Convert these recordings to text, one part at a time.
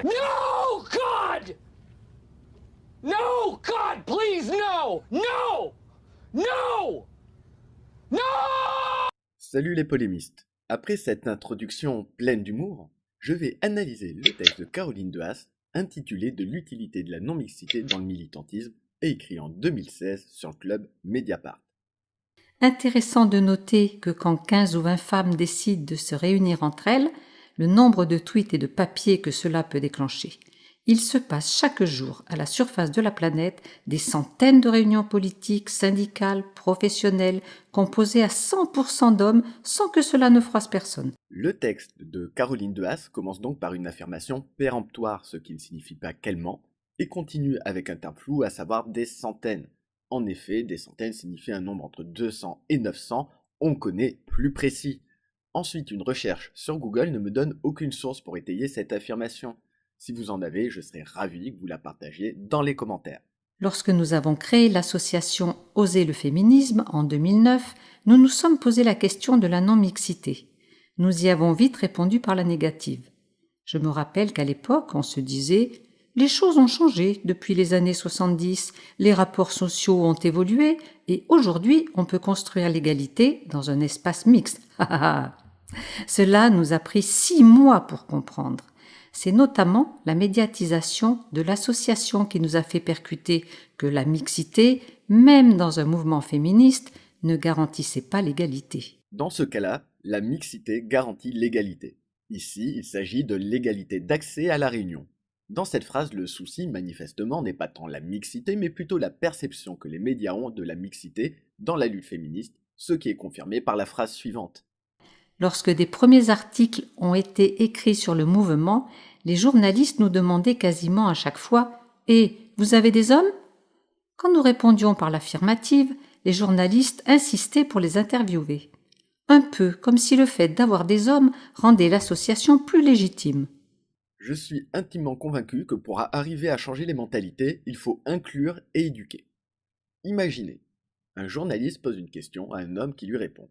No, God! No, God, please, no! No! No! No! Salut les polémistes. Après cette introduction pleine d'humour, je vais analyser le texte de Caroline Dehaas intitulé De l'utilité de la non-mixité dans le militantisme et écrit en 2016 sur le club Mediapart. Intéressant de noter que quand 15 ou 20 femmes décident de se réunir entre elles, le nombre de tweets et de papiers que cela peut déclencher. Il se passe chaque jour à la surface de la planète des centaines de réunions politiques, syndicales, professionnelles, composées à 100% d'hommes sans que cela ne froisse personne. Le texte de Caroline Dehaas commence donc par une affirmation péremptoire, ce qui ne signifie pas qu'elle ment, et continue avec un terme flou, à savoir des centaines. En effet, des centaines signifie un nombre entre 200 et 900, on connaît plus précis. Ensuite, une recherche sur Google ne me donne aucune source pour étayer cette affirmation. Si vous en avez, je serais ravi que vous la partagiez dans les commentaires. Lorsque nous avons créé l'association Oser le féminisme en 2009, nous nous sommes posé la question de la non-mixité. Nous y avons vite répondu par la négative. Je me rappelle qu'à l'époque, on se disait « Les choses ont changé depuis les années 70, les rapports sociaux ont évolué et aujourd'hui, on peut construire l'égalité dans un espace mixte. » Cela nous a pris 6 mois pour comprendre. C'est notamment la médiatisation de l'association qui nous a fait percuter que la mixité, même dans un mouvement féministe, ne garantissait pas l'égalité. Dans ce cas-là, la mixité garantit l'égalité. Ici, il s'agit de l'égalité d'accès à la réunion. Dans cette phrase, le souci, manifestement, n'est pas tant la mixité, mais plutôt la perception que les médias ont de la mixité dans la lutte féministe, ce qui est confirmé par la phrase suivante. Lorsque des premiers articles ont été écrits sur le mouvement, les journalistes nous demandaient quasiment à chaque fois « Et vous avez des hommes ?» Quand nous répondions par l'affirmative, les journalistes insistaient pour les interviewer. Un peu comme si le fait d'avoir des hommes rendait l'association plus légitime. Je suis intimement convaincu que pour arriver à changer les mentalités, il faut inclure et éduquer. Imaginez, un journaliste pose une question à un homme qui lui répond.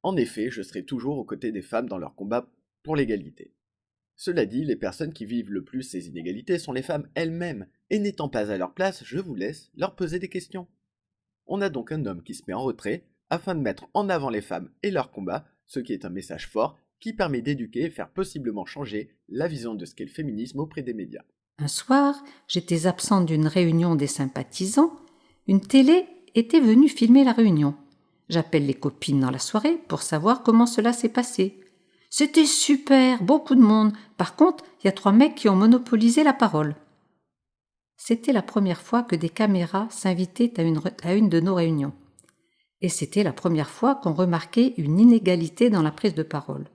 En effet, je serai toujours aux côtés des femmes dans leur combat pour l'égalité. Cela dit, les personnes qui vivent le plus ces inégalités sont les femmes elles-mêmes, et n'étant pas à leur place, je vous laisse leur poser des questions. On a donc un homme qui se met en retrait afin de mettre en avant les femmes et leur combat, ce qui est un message fort qui permet d'éduquer et faire possiblement changer la vision de ce qu'est le féminisme auprès des médias. Un soir, j'étais absente d'une réunion des sympathisants. Une télé était venue filmer la réunion. J'appelle les copines dans la soirée pour savoir comment cela s'est passé. C'était super, beaucoup de monde. Par contre, il y a 3 mecs qui ont monopolisé la parole. C'était la première fois que des caméras s'invitaient à une de nos réunions. Et c'était la première fois qu'on remarquait une inégalité dans la prise de parole.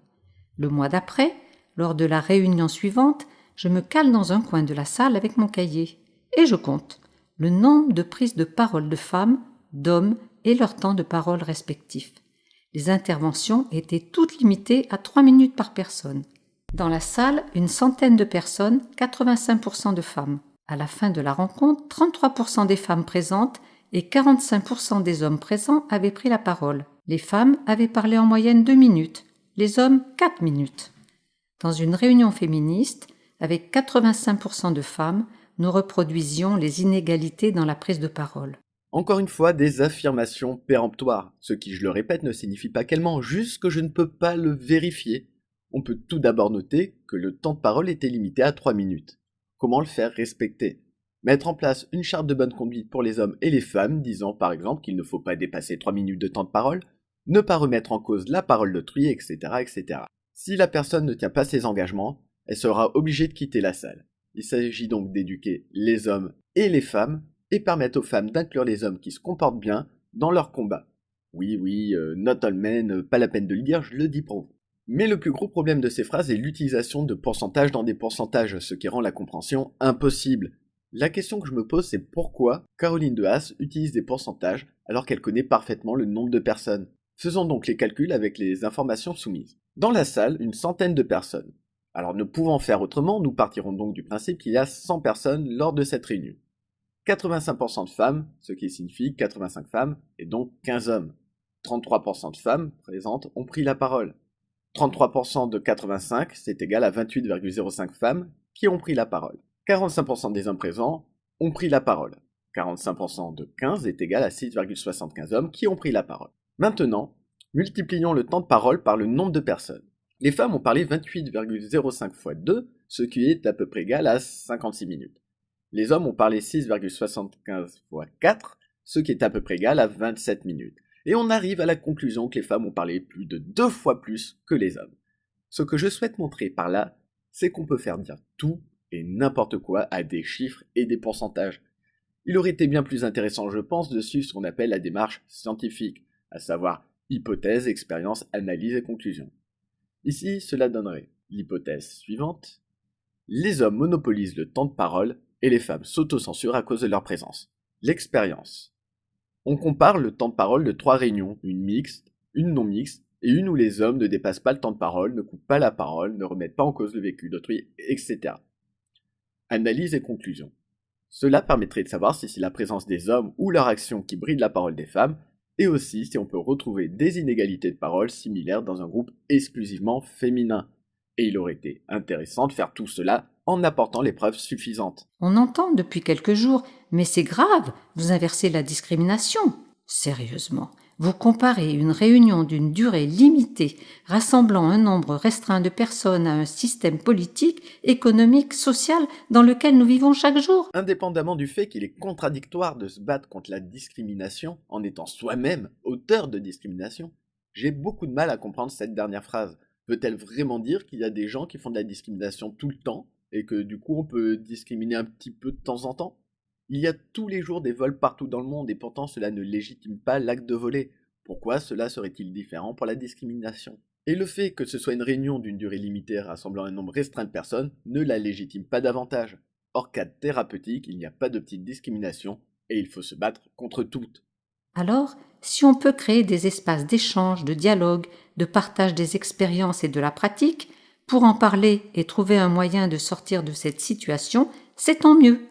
Le mois d'après, lors de la réunion suivante, je me cale dans un coin de la salle avec mon cahier. Et je compte le nombre de prises de parole de femmes, d'hommes et leur temps de parole respectifs. Les interventions étaient toutes limitées à 3 minutes par personne. Dans la salle, une centaine de personnes, 85% de femmes. À la fin de la rencontre, 33% des femmes présentes et 45% des hommes présents avaient pris la parole. Les femmes avaient parlé en moyenne 2 minutes, les hommes 4 minutes. Dans une réunion féministe, avec 85% de femmes, nous reproduisions les inégalités dans la prise de parole. Encore une fois, des affirmations péremptoires, ce qui, je le répète, ne signifie pas qu'elle ment, juste que je ne peux pas le vérifier. On peut tout d'abord noter que le temps de parole était limité à 3 minutes. Comment le faire respecter ? Mettre en place une charte de bonne conduite pour les hommes et les femmes, disant par exemple qu'il ne faut pas dépasser 3 minutes de temps de parole, ne pas remettre en cause la parole d'autrui, etc., etc. Si la personne ne tient pas ses engagements, elle sera obligée de quitter la salle. Il s'agit donc d'éduquer les hommes et les femmes et permettre aux femmes d'inclure les hommes qui se comportent bien dans leur combat. Oui, not all men, pas la peine de le dire, je le dis pour vous. Mais le plus gros problème de ces phrases est l'utilisation de pourcentages dans des pourcentages, ce qui rend la compréhension impossible. La question que je me pose, c'est pourquoi Caroline Dehaas utilise des pourcentages alors qu'elle connaît parfaitement le nombre de personnes. Faisons donc les calculs avec les informations soumises. Dans la salle, une centaine de personnes. Alors ne pouvant faire autrement, nous partirons donc du principe qu'il y a 100 personnes lors de cette réunion. 85% de femmes, ce qui signifie 85 femmes et donc 15 hommes. 33% de femmes présentes ont pris la parole. 33% de 85, c'est égal à 28,05 femmes qui ont pris la parole. 45% des hommes présents ont pris la parole. 45% de 15 est égal à 6,75 hommes qui ont pris la parole. Maintenant, multiplions le temps de parole par le nombre de personnes. Les femmes ont parlé 28,05 fois 2, ce qui est à peu près égal à 56 minutes. Les hommes ont parlé 6,75 fois 4, ce qui est à peu près égal à 27 minutes. Et on arrive à la conclusion que les femmes ont parlé plus de 2 fois plus que les hommes. Ce que je souhaite montrer par là, c'est qu'on peut faire dire tout et n'importe quoi à des chiffres et des pourcentages. Il aurait été bien plus intéressant, je pense, de suivre ce qu'on appelle la démarche scientifique, à savoir hypothèse, expérience, analyse et conclusion. Ici, cela donnerait l'hypothèse suivante. Les hommes monopolisent le temps de parole et les femmes s'autocensurent à cause de leur présence. L'expérience. On compare le temps de parole de 3 réunions, une mixte, une non mixte, et une où les hommes ne dépassent pas le temps de parole, ne coupent pas la parole, ne remettent pas en cause le vécu d'autrui, etc. Analyse et conclusion. Cela permettrait de savoir si c'est la présence des hommes ou leur action qui bride la parole des femmes, et aussi si on peut retrouver des inégalités de parole similaires dans un groupe exclusivement féminin. Et il aurait été intéressant de faire tout cela en apportant les preuves suffisantes. On entend depuis quelques jours, mais c'est grave, vous inversez la discrimination. Sérieusement, vous comparez une réunion d'une durée limitée, rassemblant un nombre restreint de personnes à un système politique, économique, social dans lequel nous vivons chaque jour. Indépendamment du fait qu'il est contradictoire de se battre contre la discrimination en étant soi-même auteur de discrimination, j'ai beaucoup de mal à comprendre cette dernière phrase. Veut-elle vraiment dire qu'il y a des gens qui font de la discrimination tout le temps et que du coup on peut discriminer un petit peu de temps en temps? Il y a tous les jours des vols partout dans le monde et pourtant cela ne légitime pas l'acte de voler. Pourquoi cela serait-il différent pour la discrimination? Et le fait que ce soit une réunion d'une durée limitée rassemblant un nombre restreint de personnes ne la légitime pas davantage. Hors cas thérapeutique, il n'y a pas de petite discrimination et il faut se battre contre toutes. Alors, si on peut créer des espaces d'échange, de dialogue, de partage des expériences et de la pratique, pour en parler et trouver un moyen de sortir de cette situation, c'est tant mieux.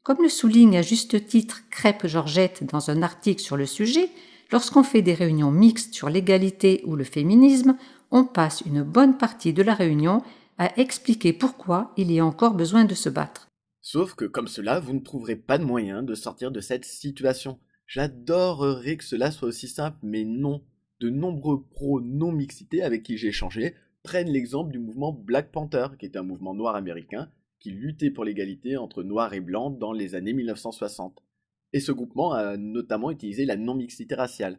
Comme le souligne à juste titre Crêpe Georgette dans un article sur le sujet, lorsqu'on fait des réunions mixtes sur l'égalité ou le féminisme, on passe une bonne partie de la réunion à expliquer pourquoi il y a encore besoin de se battre. Sauf que comme cela, vous ne trouverez pas de moyen de sortir de cette situation. J'adorerais que cela soit aussi simple, mais non. De nombreux pros non-mixité avec qui j'ai échangé prennent l'exemple du mouvement Black Panther, qui est un mouvement noir américain qui luttait pour l'égalité entre noirs et blancs dans les années 1960. Et ce groupement a notamment utilisé la non-mixité raciale.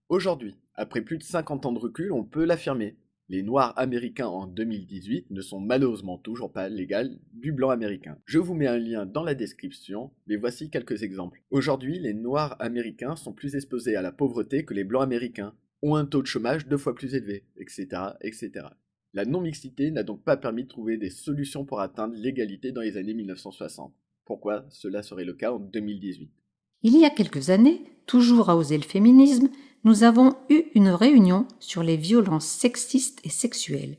Aujourd'hui, après plus de 50 ans de recul, on peut l'affirmer. Les noirs américains en 2018 ne sont malheureusement toujours pas l'égal du blanc américain. Je vous mets un lien dans la description, mais voici quelques exemples. Aujourd'hui, les noirs américains sont plus exposés à la pauvreté que les blancs américains, ont un taux de chômage 2 fois plus élevé, etc., etc. La non-mixité n'a donc pas permis de trouver des solutions pour atteindre l'égalité dans les années 1960. Pourquoi cela serait le cas en 2018? Il y a quelques années, toujours à oser le féminisme, nous avons eu une réunion sur les violences sexistes et sexuelles.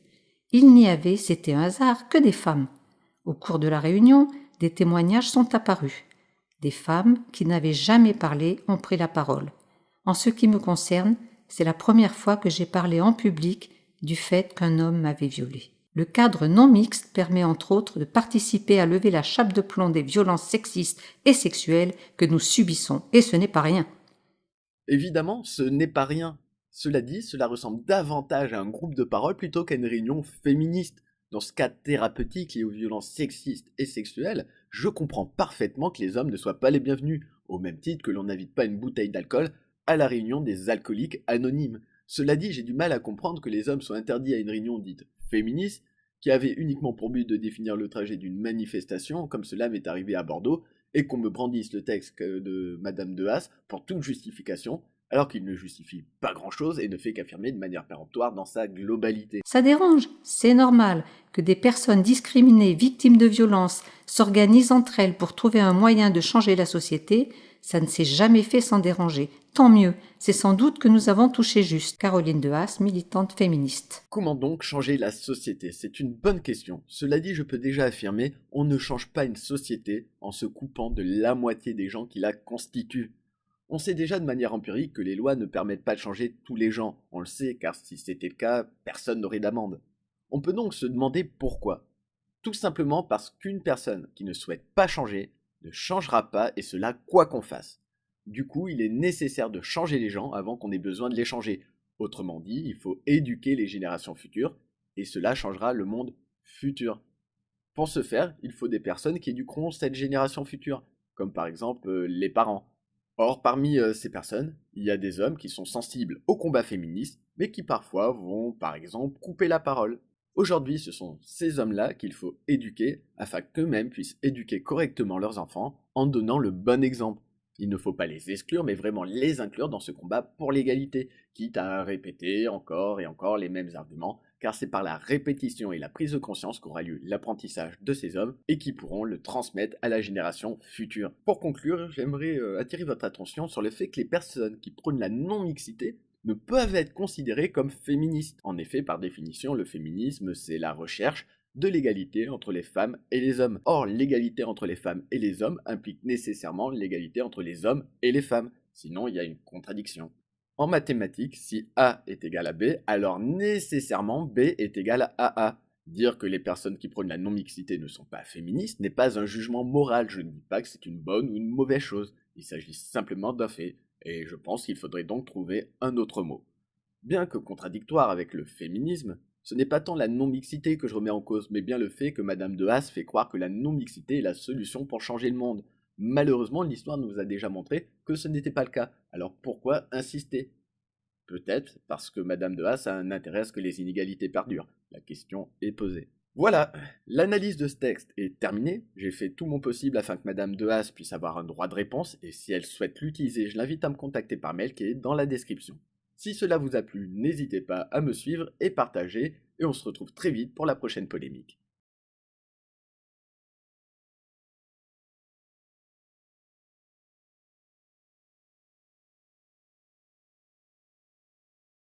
Il n'y avait, c'était un hasard, que des femmes. Au cours de la réunion, des témoignages sont apparus. Des femmes qui n'avaient jamais parlé ont pris la parole. En ce qui me concerne, c'est la première fois que j'ai parlé en public du fait qu'un homme m'avait violée. Le cadre non mixte permet entre autres de participer à lever la chape de plomb des violences sexistes et sexuelles que nous subissons, et ce n'est pas rien. Évidemment, ce n'est pas rien. Cela dit, cela ressemble davantage à un groupe de parole plutôt qu'à une réunion féministe. Dans ce cas thérapeutique lié aux violences sexistes et sexuelles, je comprends parfaitement que les hommes ne soient pas les bienvenus, au même titre que l'on n'invite pas une bouteille d'alcool à la réunion des alcooliques anonymes. Cela dit, j'ai du mal à comprendre que les hommes soient interdits à une réunion dite féministe, qui avait uniquement pour but de définir le trajet d'une manifestation, comme cela m'est arrivé à Bordeaux, et qu'on me brandisse le texte de Madame de Haas pour toute justification, alors qu'il ne justifie pas grand-chose et ne fait qu'affirmer de manière péremptoire dans sa globalité. Ça dérange, c'est normal que des personnes discriminées, victimes de violences, s'organisent entre elles pour trouver un moyen de changer la société. Ça ne s'est jamais fait sans déranger. Tant mieux, c'est sans doute que nous avons touché juste. Caroline de Haas, militante féministe. Comment donc changer la société? C'est une bonne question. Cela dit, je peux déjà affirmer, on ne change pas une société en se coupant de la moitié des gens qui la constituent. On sait déjà de manière empirique que les lois ne permettent pas de changer tous les gens. On le sait, car si c'était le cas, personne n'aurait d'amende. On peut donc se demander pourquoi. Tout simplement parce qu'une personne qui ne souhaite pas changer ne changera pas, et cela quoi qu'on fasse. Du coup, il est nécessaire de changer les gens avant qu'on ait besoin de les changer. Autrement dit, il faut éduquer les générations futures, et cela changera le monde futur. Pour ce faire, il faut des personnes qui éduqueront cette génération future, comme par exemple les parents. Or, parmi ces personnes, il y a des hommes qui sont sensibles au combat féministe, mais qui parfois vont, par exemple, couper la parole. Aujourd'hui, ce sont ces hommes-là qu'il faut éduquer afin qu'eux-mêmes puissent éduquer correctement leurs enfants en donnant le bon exemple. Il ne faut pas les exclure, mais vraiment les inclure dans ce combat pour l'égalité, quitte à répéter encore et encore les mêmes arguments, car c'est par la répétition et la prise de conscience qu'aura lieu l'apprentissage de ces hommes et qui pourront le transmettre à la génération future. Pour conclure, j'aimerais attirer votre attention sur le fait que les personnes qui prônent la non-mixité ne peuvent être considérées comme féministes. En effet, par définition, le féminisme, c'est la recherche de l'égalité entre les femmes et les hommes. Or, l'égalité entre les femmes et les hommes implique nécessairement l'égalité entre les hommes et les femmes. Sinon, il y a une contradiction. En mathématiques, si A est égal à B, alors nécessairement B est égal à A. Dire que les personnes qui prônent la non-mixité ne sont pas féministes n'est pas un jugement moral. Je ne dis pas que c'est une bonne ou une mauvaise chose. Il s'agit simplement d'un fait. Et je pense qu'il faudrait donc trouver un autre mot. Bien que contradictoire avec le féminisme, ce n'est pas tant la non-mixité que je remets en cause, mais bien le fait que Madame de Haas fait croire que la non-mixité est la solution pour changer le monde. Malheureusement, l'histoire nous a déjà montré que ce n'était pas le cas. Alors pourquoi insister? Peut-être parce que Madame de Haas a un intérêt à ce que les inégalités perdurent. La question est posée. Voilà, l'analyse de ce texte est terminée. J'ai fait tout mon possible afin que Madame de Haas puisse avoir un droit de réponse, et si elle souhaite l'utiliser, je l'invite à me contacter par mail qui est dans la description. Si cela vous a plu, n'hésitez pas à me suivre et partager, et on se retrouve très vite pour la prochaine polémique.